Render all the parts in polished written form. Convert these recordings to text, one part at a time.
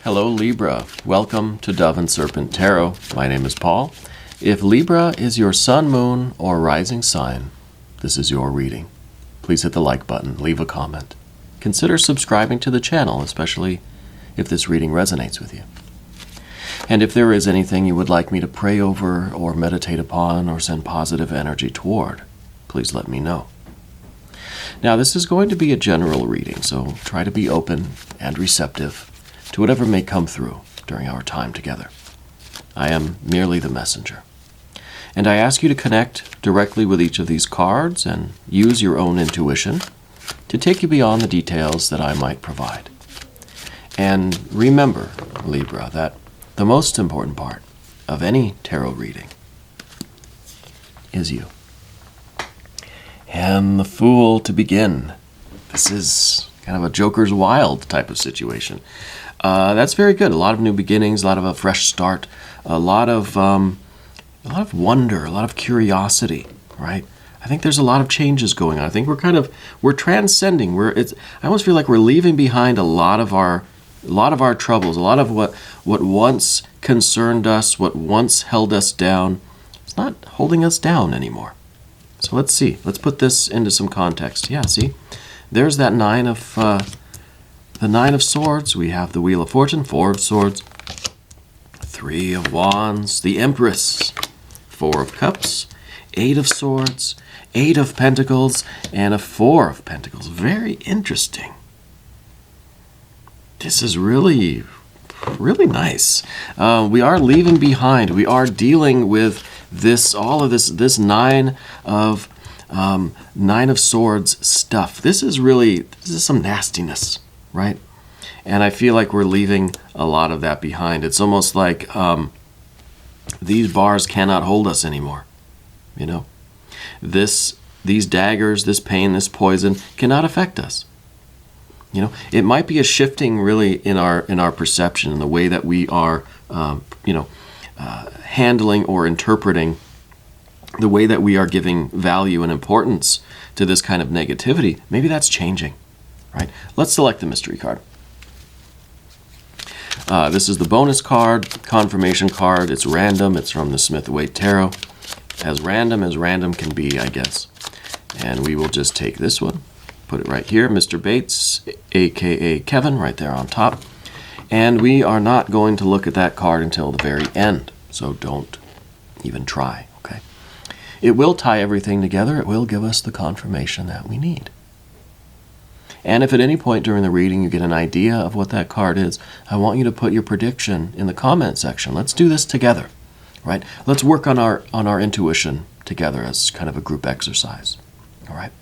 Hello Libra, welcome to Dove and Serpent Tarot. My name is Paul. If Libra is your sun, moon, or rising sign, this is your reading. Please hit the like button, leave a comment. Consider subscribing to the channel, especially if this reading resonates with you. And if there is anything you would like me to pray over or meditate upon or send positive energy toward, please let me know. Now, this is going to be a general reading, so try to be open and receptive to whatever may come through during our time together. I am merely the messenger. And I ask you to connect directly with each of these cards and use your own intuition to take you beyond the details that I might provide. And remember, Libra, that the most important part of any tarot reading is you. And the Fool to begin. This is kind of a Joker's Wild type of situation. That's very good. A lot of new beginnings, a lot of a fresh start, a lot of wonder, a lot of curiosity, right? I think there's a lot of changes going on. I think we're transcending. I almost feel like we're leaving behind a lot of our troubles, a lot of what once concerned us, what once held us down. It's not holding us down anymore. So let's see. Let's put this into some context. Yeah, see? There's that the Nine of Swords. We have the Wheel of Fortune, Four of Swords, Three of Wands, the Empress, Four of Cups, Eight of Swords, Eight of Pentacles, and a Four of Pentacles. Very interesting. This is really, really nice. We are leaving behind. We are dealing with this Nine of Swords stuff. This is some nastiness, right? And I feel like we're leaving a lot of that behind. It's almost like these bars cannot hold us anymore. You know, these daggers, this pain, this poison cannot affect us. You know, it might be a shifting really in our perception, in the way that we are, handling or interpreting, the way that we are giving value and importance to this kind of negativity. Maybe that's changing, right? Let's select the mystery card. This is the bonus card, confirmation card. It's random. It's from the Smith-Waite Tarot. As random can be, I guess. And we will just take this one, put it right here, Mr. Bates, a.k.a. Kevin, right there on top. And we are not going to look at that card until the very end, so don't even try, okay? It will tie everything together. It will give us the confirmation that we need. And if at any point during the reading you get an idea of what that card is, I want you to put your prediction in the comment section. Let's do this together, right? Let's work on our intuition together as kind of a group exercise, all right?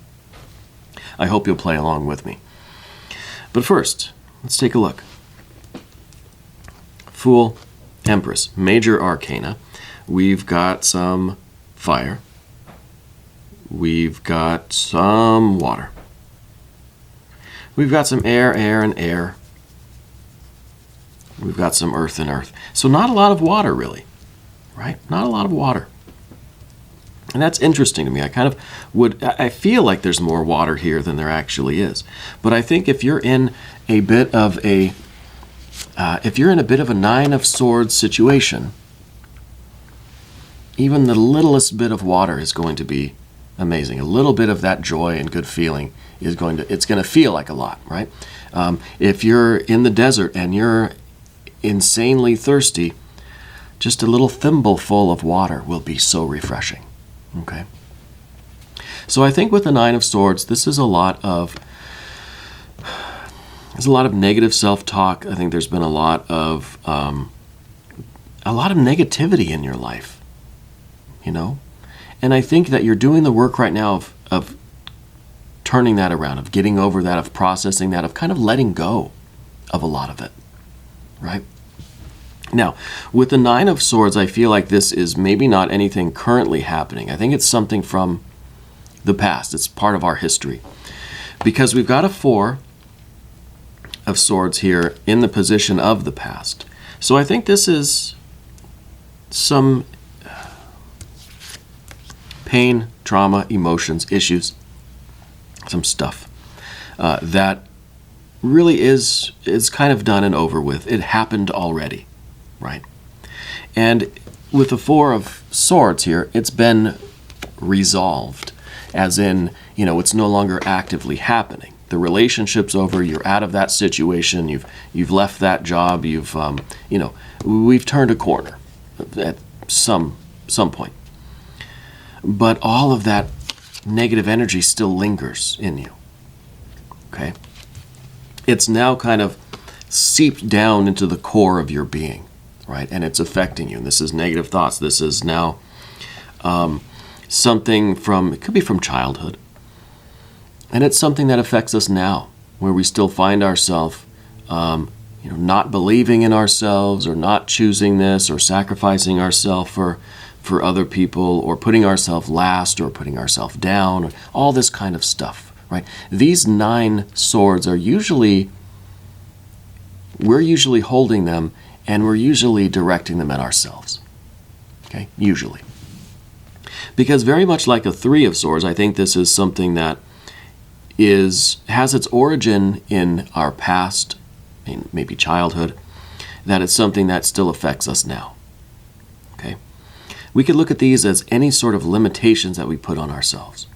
I hope you'll play along with me. But first, let's take a look. Fool, Empress, major arcana. We've got some fire. We've got some water. We've got some air, and air. We've got some earth and earth. So not a lot of water, really, right? Not a lot of water. And that's interesting to me. I feel like there's more water here than there actually is. But I think if you're in a bit of a Nine of Swords situation, even the littlest bit of water is going to be amazing. A little bit of that joy and good feeling it's going to feel like a lot, right? If you're in the desert and you're insanely thirsty, just a little thimbleful of water will be so refreshing. Okay. So I think with the Nine of Swords, this is a lot of negative self-talk. I think there's been a lot of negativity in your life, you know. And I think that you're doing the work right now of turning that around, of getting over that, of processing that, of kind of letting go of a lot of it, right? Now, with the Nine of Swords, I feel like this is maybe not anything currently happening. I think it's something from the past. It's part of our history. Because we've got a Four of Swords here in the position of the past. So I think this is some pain, trauma, emotions, issues, some stuff that really is kind of done and over with. It happened already, right? And with the Four of Swords here, it's been resolved, as in, it's no longer actively happening. The relationship's over. You're out of that situation. You've left that job. We've turned a corner at some point. But all of that negative energy still lingers in you. Okay? It's now kind of seeped down into the core of your being, right? And it's affecting you. And this is negative thoughts. This is now something it could be from childhood. And it's something that affects us now, where we still find ourselves, not believing in ourselves, or not choosing this, or sacrificing ourselves for other people, or putting ourselves last, or putting ourselves down, or all this kind of stuff, right? These 9 swords are we're usually holding them, and we're usually directing them at ourselves, okay? Usually. Because very much like a 3 of swords, I think this is something that has its origin in our past, maybe childhood, that it's something that still affects us now. Okay? We could look at these as any sort of limitations that we put on ourselves.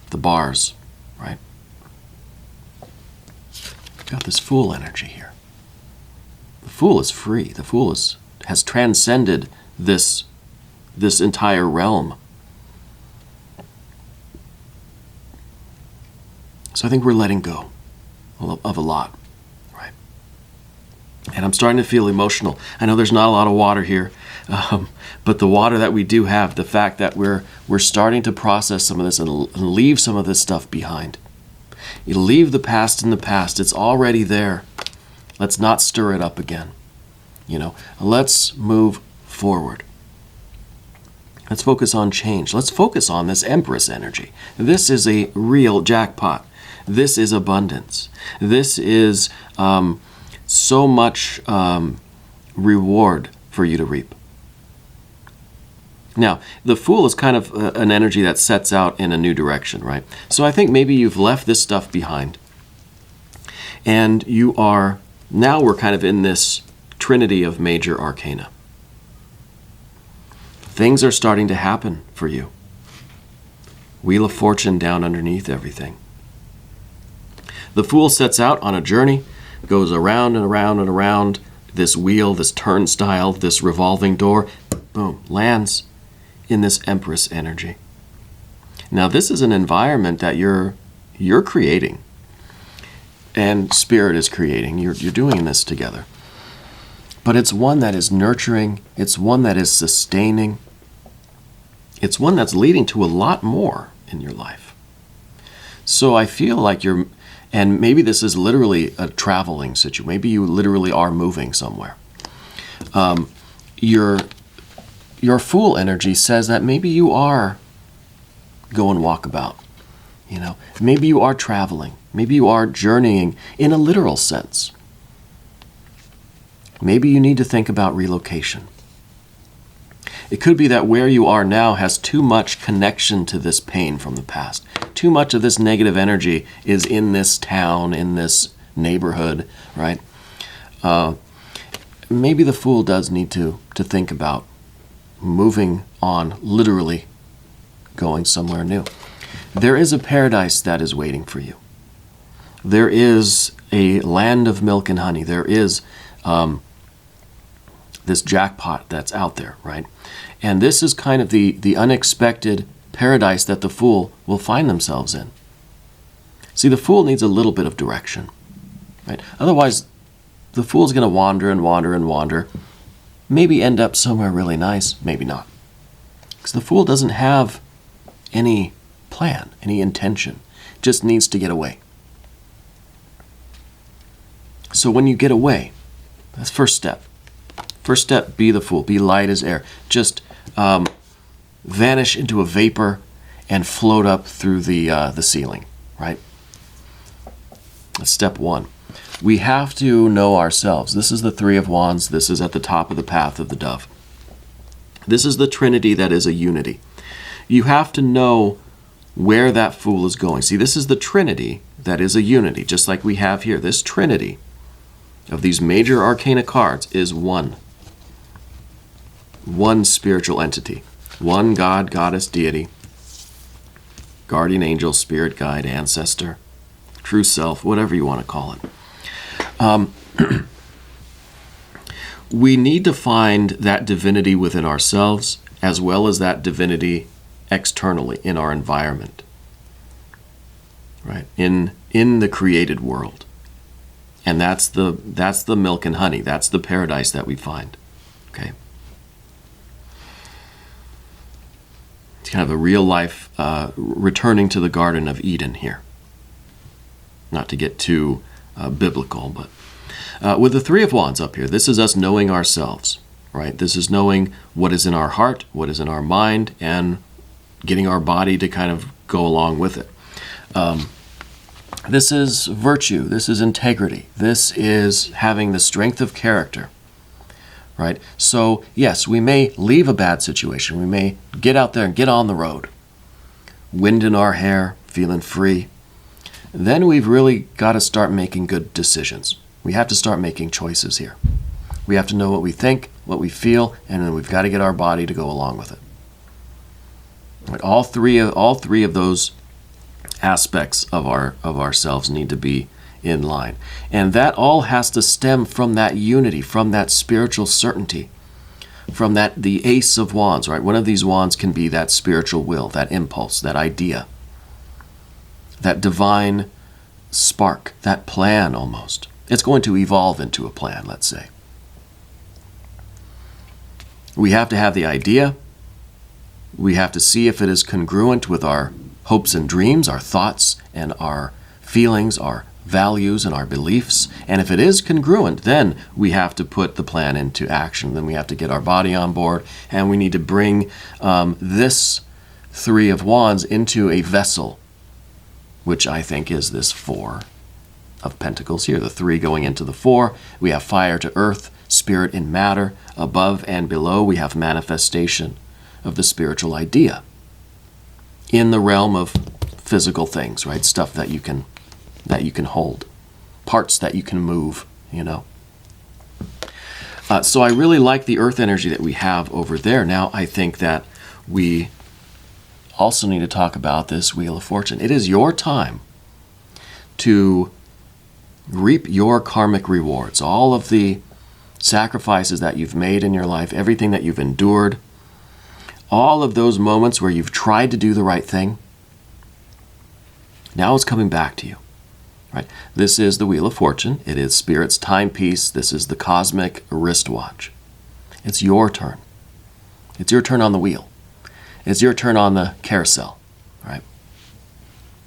The bars, right? We've got this Fool energy here. The Fool is free. The Fool has transcended this entire realm. So I think we're letting go of a lot, right? And I'm starting to feel emotional. I know there's not a lot of water here, but the water that we do have, the fact that we're starting to process some of this and leave some of this stuff behind. You leave the past in the past. It's already there. Let's not stir it up again. Let's move forward. Let's focus on change. Let's focus on this Empress energy. This is a real jackpot. This is abundance. This is so much reward for you to reap. Now, the Fool is kind of an energy that sets out in a new direction, right? So I think maybe you've left this stuff behind. And now we're kind of in this trinity of major arcana. Things are starting to happen for you. Wheel of Fortune down underneath everything. The Fool sets out on a journey, goes around and around and around this wheel, this turnstile, this revolving door, boom, lands in this Empress energy. Now, this is an environment that you're creating, and Spirit is creating. You're doing this together. But it's one that is nurturing. It's one that is sustaining. It's one that's leading to a lot more in your life. So I feel like and maybe this is literally a traveling situation. Maybe you literally are moving somewhere. Your Fool energy says that maybe you are going walkabout. Maybe you are traveling. Maybe you are journeying in a literal sense. Maybe you need to think about relocation. It could be that where you are now has too much connection to this pain from the past. Too much of this negative energy is in this town, in this neighborhood, right? Maybe the Fool does need to think about moving on, literally going somewhere new. There is a paradise that is waiting for you. There is a land of milk and honey. There is this jackpot that's out there, right? And this is kind of the unexpected paradise that the Fool will find themselves in. See, the Fool needs a little bit of direction, right? Otherwise, the Fool's going to wander and wander and wander, maybe end up somewhere really nice, maybe not. Because the Fool doesn't have any plan, any intention, just needs to get away. So when you get away, that's first step. First step, be the Fool, be light as air. Just vanish into a vapor and float up through the ceiling, right? That's step one. We have to know ourselves. This is the Three of Wands. This is at the top of the path of the dove. This is the Trinity that is a unity. You have to know where that Fool is going. See, this is the Trinity. that is a unity, just like we have here. This trinity of these major arcana cards is one spiritual entity, one God, goddess, deity, guardian angel, spirit guide, ancestor, true self, whatever you want to call it. We need to find that divinity within ourselves as well as that divinity externally in our environment, right? In the created world. And that's the milk and honey. That's the paradise that we find. Okay? It's kind of a real life returning to the Garden of Eden here. Not to get too biblical, but with the Three of Wands up here, this is us knowing ourselves, right? This is knowing what is in our heart, what is in our mind, and getting our body to kind of go along with it. This is virtue. This is integrity. This is having the strength of character, right? So, yes, we may leave a bad situation. We may get out there and get on the road. Wind in our hair, feeling free. Then we've really got to start making good decisions. We have to start making choices here. We have to know what we think, what we feel, and then we've got to get our body to go along with it. Right? All three of those aspects of ourselves need to be in line. And that all has to stem from that unity, from that spiritual certainty, from the Ace of Wands, right? One of these wands can be that spiritual will, that impulse, that idea, that divine spark, that plan almost. It's going to evolve into a plan, let's say. We have to have the idea. We have to see if it is congruent with our hopes and dreams, our thoughts and our feelings, our values and our beliefs. And if it is congruent, then we have to put the plan into action. Then we have to get our body on board, and we need to bring this Three of Wands into a vessel, which I think is this Four of Pentacles here, the 3 going into the 4. We have fire to earth, spirit in matter. Above and below, we have manifestation of the spiritual idea in the realm of physical things, right? Stuff that you can hold, parts that you can move, you know. So I really like the earth energy that we have over there. Now I think that we also need to talk about this Wheel of Fortune. It is your time to reap your karmic rewards. All of the sacrifices that you've made in your life, everything that you've endured, all of those moments where you've tried to do the right thing, now it's coming back to you. Right? This is the Wheel of Fortune. It is Spirit's timepiece. This is the cosmic wristwatch. It's your turn. It's your turn on the wheel. It's your turn on the carousel. Right?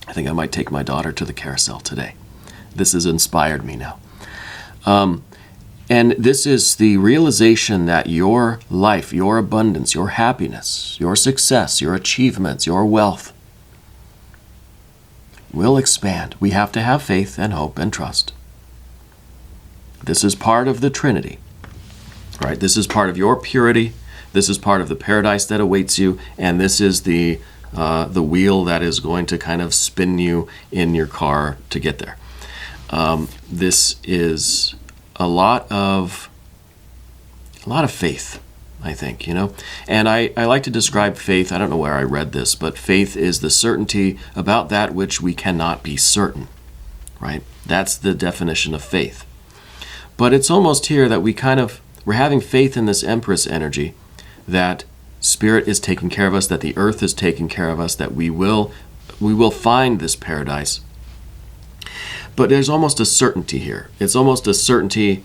I think I might take my daughter to the carousel today. This has inspired me now. And this is the realization that your life, your abundance, your happiness, your success, your achievements, your wealth will expand. We have to have faith and hope and trust. This is part of the Trinity, right? This is part of your purity. This is part of the paradise that awaits you, and this is the wheel that is going to kind of spin you in your car to get there. This is a lot of faith, I think, you know. And I like to describe faith, I don't know where I read this, but faith is the certainty about that which we cannot be certain, right? That's the definition of faith. But it's almost here that we're having faith in this Empress energy, that Spirit is taking care of us, that the earth is taking care of us, that we will find this paradise. But there's almost a certainty here. It's almost a certainty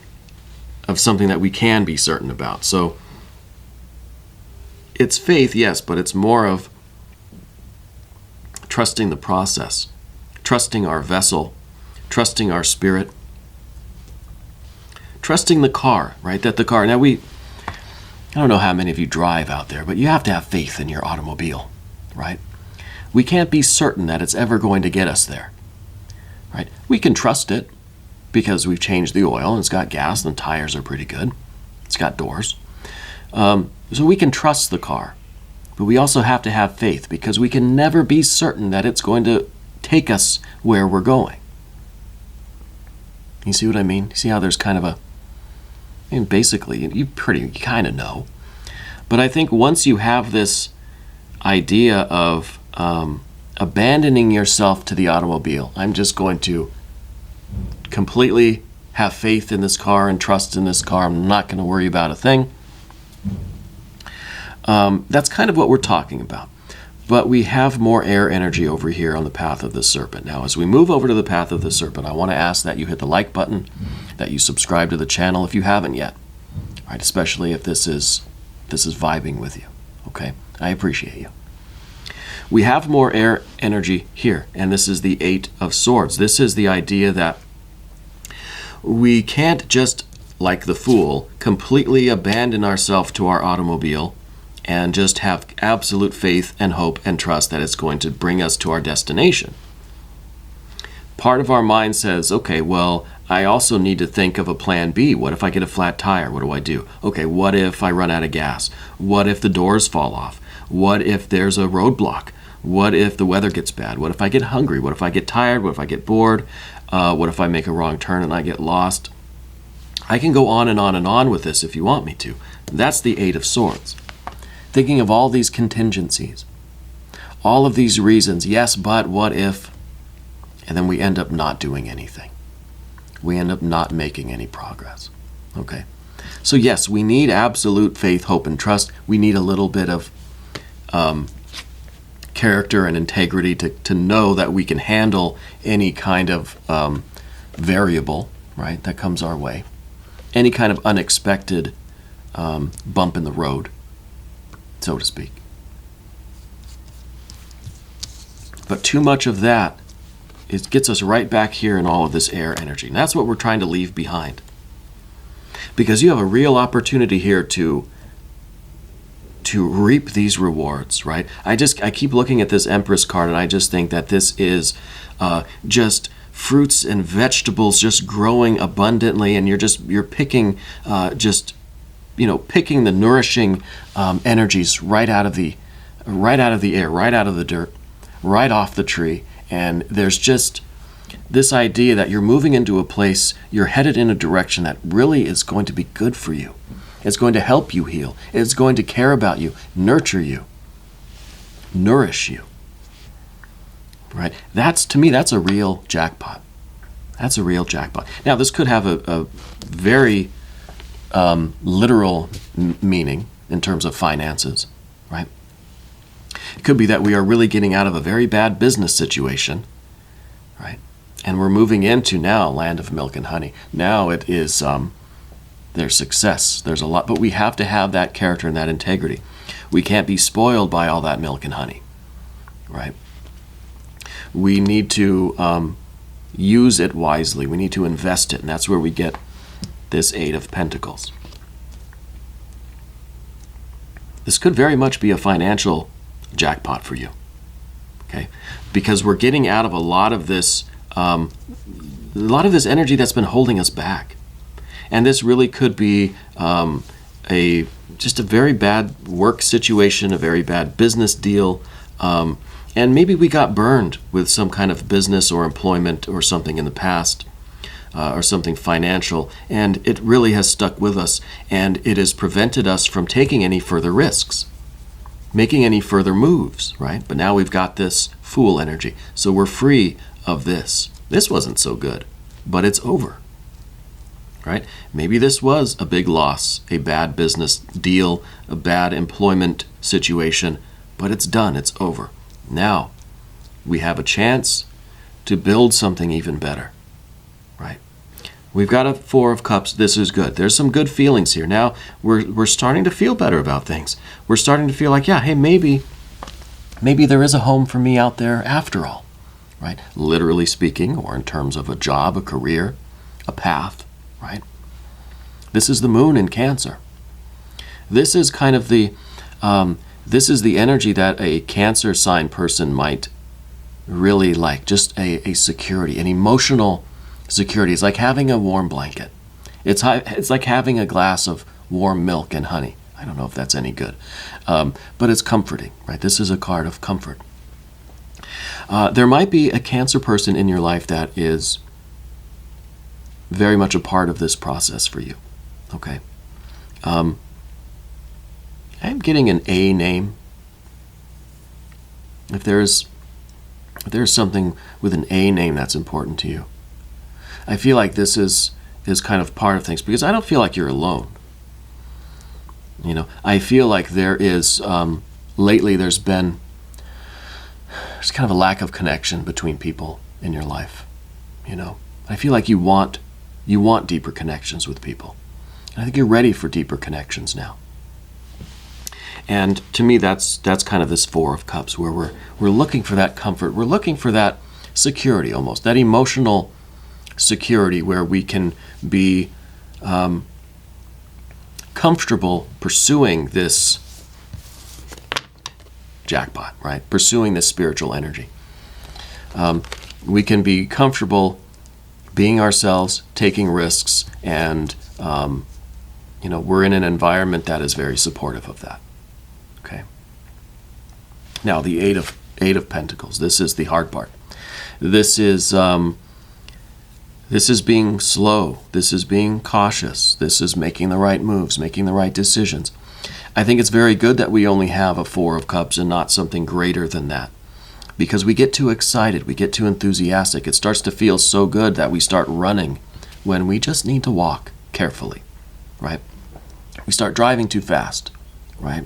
of something that we can be certain about. So it's faith, yes, but it's more of trusting the process, trusting our vessel, trusting our spirit, trusting the car, right? That the car. Now I don't know how many of you drive out there, but you have to have faith in your automobile, right? We can't be certain that it's ever going to get us there. Right? We can trust it because we've changed the oil and it's got gas and the tires are pretty good. It's got doors. So we can trust the car. But we also have to have faith because we can never be certain that it's going to take us where we're going. You see what I mean? See how there's kind of basically, you kind of know. But I think once you have this idea of abandoning yourself to the automobile, I'm just going to completely have faith in this car and trust in this car. I'm not going to worry about a thing. That's kind of what we're talking about. But we have more air energy over here on the path of the serpent. Now, as we move over to the path of the serpent, I want to ask that you hit the like button, that you subscribe to the channel if you haven't yet. All right, especially if this is vibing with you. Okay, I appreciate you. We have more air energy here, and this is the Eight of Swords. This is the idea that we can't just, like the Fool, completely abandon ourselves to our automobile and just have absolute faith and hope and trust that it's going to bring us to our destination. Part of our mind says, okay, well, I also need to think of a plan B. What if I get a flat tire? What do I do? Okay, what if I run out of gas? What if the doors fall off? What if there's a roadblock? What if the weather gets bad? What if I get hungry? What if I get tired? What if I get bored? What if I make a wrong turn and I get lost? I can go on and on and on with this if you want me to. That's the Eight of Swords. Thinking of all these contingencies, all of these reasons, yes, but what if, and then we end up not doing anything. We end up not making any progress. Okay? So yes, we need absolute faith, hope, and trust. We need a little bit of character and integrity to know that we can handle any kind of variable, right, that comes our way. Any kind of unexpected bump in the road, so to speak. But too much of that, it gets us right back here in all of this air energy. And that's what we're trying to leave behind. Because you have a real opportunity here to reap these rewards, right? I keep looking at this Empress card, and I just think that this is just fruits and vegetables just growing abundantly, and you're picking picking the nourishing energies right out of the air, right out of the dirt, right off the tree. And there's just this idea that you're moving into a place, you're headed in a direction that really is going to be good for you. It's going to help you heal. It's going to care about you, nurture you, nourish you. Right? To me, that's a real jackpot. That's a real jackpot. Now, this could have a very literal meaning in terms of finances, right? It could be that we are really getting out of a very bad business situation, right? And we're moving into now land of milk and honey. Now it is there's success. There's a lot, but we have to have that character and that integrity. We can't be spoiled by all that milk and honey, right? We need to use it wisely. We need to invest it, and that's where we get this Eight of Pentacles. This could very much be a financial jackpot for you, okay? Because we're getting out of a lot of this energy that's been holding us back. And this really could be just a very bad work situation, a very bad business deal, and maybe we got burned with some kind of business or employment or something in the past, or something financial, and it really has stuck with us, and it has prevented us from taking any further risks, making any further moves, right? But now we've got this Fool energy, so we're free of this. This wasn't so good, but it's over, right? Maybe this was a big loss, a bad business deal, a bad employment situation, but it's done, it's over. Now we have a chance to build something even better, right? We've got a Four of Cups. This is good. There's some good feelings here. Now we're starting to feel better about things. We're starting to feel like, yeah, hey, maybe there is a home for me out there after all, right? Literally speaking, or in terms of a job, a career, a path, right? This is the Moon in Cancer. This is kind of the energy that a Cancer sign person might really like. Just a security, an emotional security. It's like having a warm blanket. It's like having a glass of warm milk and honey. I don't know if that's any good, but it's comforting, right? This is a card of comfort. There might be a Cancer person in your life that is very much a part of this process for you. Okay. I'm getting an A name. If there's something with an A name that's important to you, I feel like this is kind of part of things, because I don't feel like you're alone. I feel like there is, lately there's kind of a lack of connection between people in your life. I feel like you want deeper connections with people. And I think you're ready for deeper connections now. And to me, that's kind of this Four of Cups, where we're looking for that comfort. We're looking for that security, almost that emotional security, where we can be comfortable pursuing this jackpot, right? Pursuing this spiritual energy. We can be comfortable being ourselves, taking risks, and we're in an environment that is very supportive of that. Okay. Now, the Eight of Pentacles. This is the hard part. This is being slow. This is being cautious. This is making the right moves, making the right decisions. I think it's very good that we only have a Four of Cups and not something greater than that, because we get too excited, we get too enthusiastic. It starts to feel so good that we start running when we just need to walk carefully, right? We start driving too fast, right?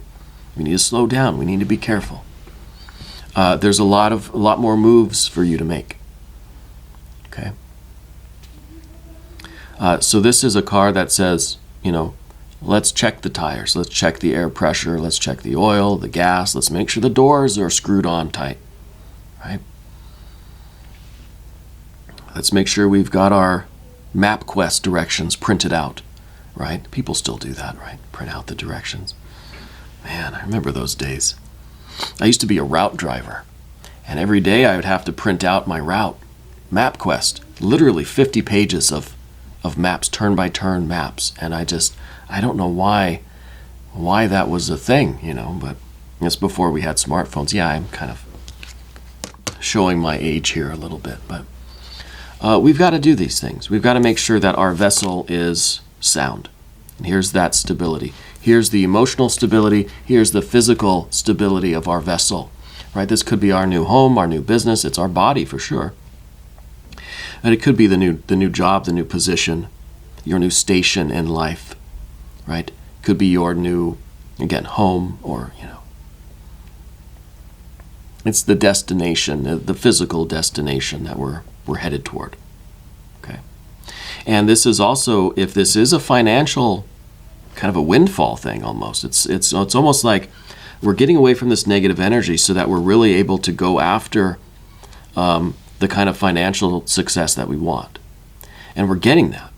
We need to slow down. We need to be careful. There's a lot more moves for you to make. Okay. So this is a card that says, let's check the tires. Let's check the air pressure. Let's check the oil, the gas. Let's make sure the doors are screwed on tight, right? Let's make sure we've got our MapQuest directions printed out, right? People still do that, right? Print out the directions. Man, I remember those days. I used to be a route driver, and every day I would have to print out my route. MapQuest, literally 50 pages of maps, turn-by-turn maps, and I don't know why that was a thing, but it's before we had smartphones. Yeah, I'm kind of showing my age here a little bit, but we've got to do these things. We've got to make sure that our vessel is sound. And here's that stability. Here's the emotional stability. Here's the physical stability of our vessel, right? This could be our new home, our new business. It's our body for sure. And it could be the new job, the new position, your new station in life, right? Could be your new, again, home, or, it's the destination, the physical destination that we're headed toward. Okay. And this is also, if this is a financial kind of a windfall thing almost, it's almost like we're getting away from this negative energy so that we're really able to go after the kind of financial success that we want. And we're getting that.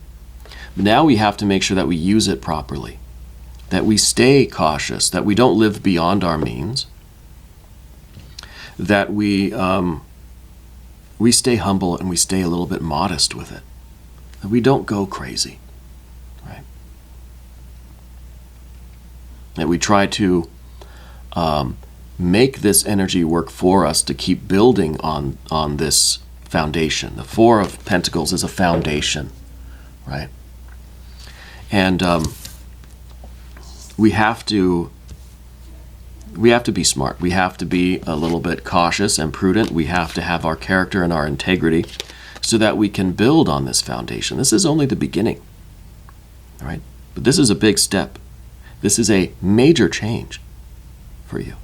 But now we have to make sure that we use it properly, that we stay cautious, that we don't live beyond our means, that we stay humble and we stay a little bit modest with it, that we don't go crazy, right? That we try to make this energy work for us to keep building on this foundation. The Four of Pentacles is a foundation, right? And we have to be smart. We have to be a little bit cautious and prudent. We have to have our character and our integrity so that we can build on this foundation. This is only the beginning, right? But this is a big step. This is a major change for you.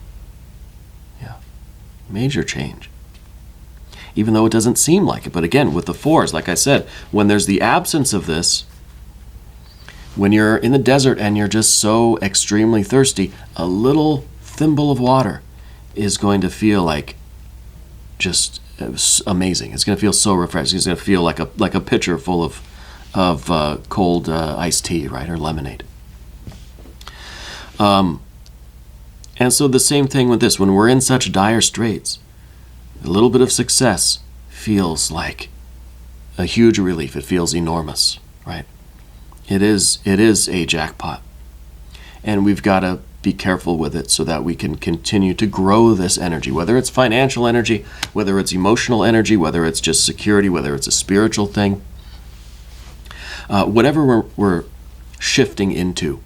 Yeah, major change. Even though it doesn't seem like it. But again, with the fours, like I said, when there's the absence of this, when you're in the desert and you're just so extremely thirsty, a little thimble of water is going to feel like just amazing. It's going to feel so refreshing. It's going to feel like a pitcher full of cold iced tea, right, or lemonade. And so the same thing with this. When we're in such dire straits, a little bit of success feels like a huge relief. It feels enormous, right? It is a jackpot. And we've got to be careful with it so that we can continue to grow this energy, whether it's financial energy, whether it's emotional energy, whether it's just security, whether it's a spiritual thing. Whatever we're shifting into,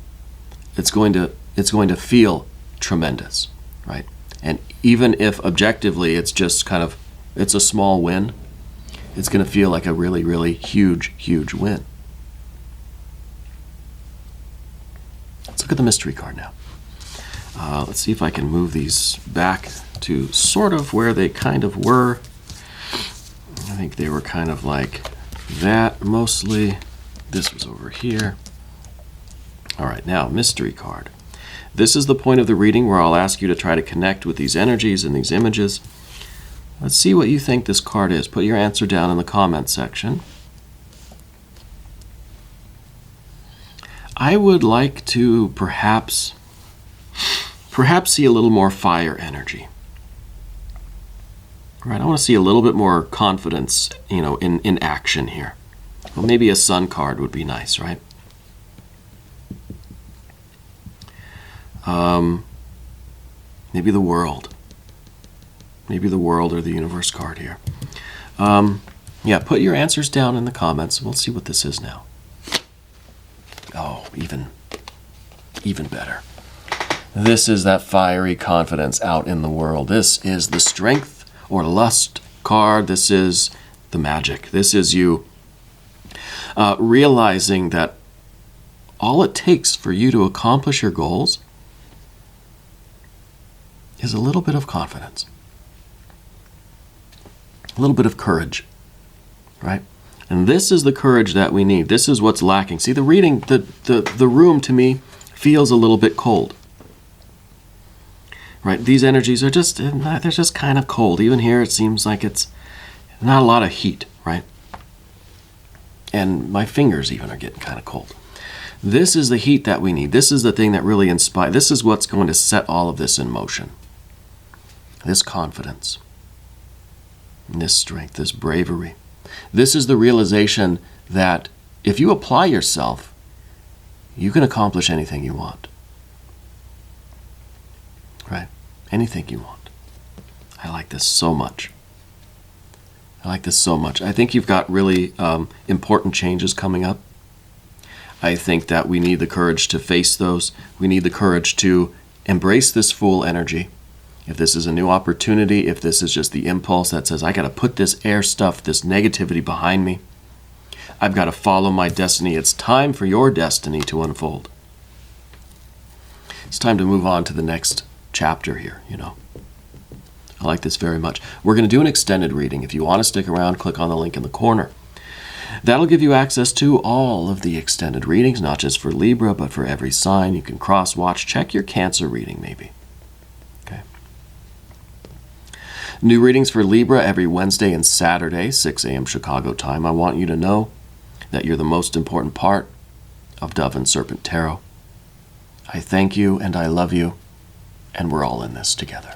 it's going to feel tremendous, right? And even if objectively it's just it's a small win, it's going to feel like a really, really huge, huge win. Let's look at the mystery card now. Let's see if I can move these back to sort of where they kind of were. I think they were kind of like that mostly. This was over here. All right, now mystery card. This is the point of the reading where I'll ask you to try to connect with these energies and these images. Let's see what you think this card is. Put your answer down in the comment section. I would like to perhaps see a little more fire energy. Right, I want to see a little bit more confidence, in action here. Well, maybe a sun card would be nice, right? Maybe the world. Maybe the world or the universe card here. Yeah, put your answers down in the comments. We'll see what this is now. Oh, even better. This is that fiery confidence out in the world. This is the strength or lust card. This is the magic. This is you realizing that all it takes for you to accomplish your goals is a little bit of confidence, a little bit of courage, right? And this is the courage that we need. This is what's lacking. See, the reading, the room to me feels a little bit cold, right? These energies are they're just kind of cold. Even here, it seems like it's not a lot of heat, right? And my fingers even are getting kind of cold. This is the heat that we need. This is the thing that really inspires. This is what's going to set all of this in motion. This confidence, this strength, this bravery. This is the realization that if you apply yourself, you can accomplish anything you want. Right? Anything you want. I like this so much. I like this so much. I think you've got really important changes coming up. I think that we need the courage to face those. We need the courage to embrace this Fool energy. If this is a new opportunity, if this is just the impulse that says, I got to put this air stuff, this negativity behind me. I've got to follow my destiny. It's time for your destiny to unfold. It's time to move on to the next chapter here, I like this very much. We're going to do an extended reading. If you want to stick around, click on the link in the corner. That'll give you access to all of the extended readings, not just for Libra, but for every sign. You can cross-watch, check your Cancer reading maybe. Okay. New readings for Libra every Wednesday and Saturday, 6 a.m. Chicago time. I want you to know that you're the most important part of Dove and Serpent Tarot. I thank you and I love you, and we're all in this together.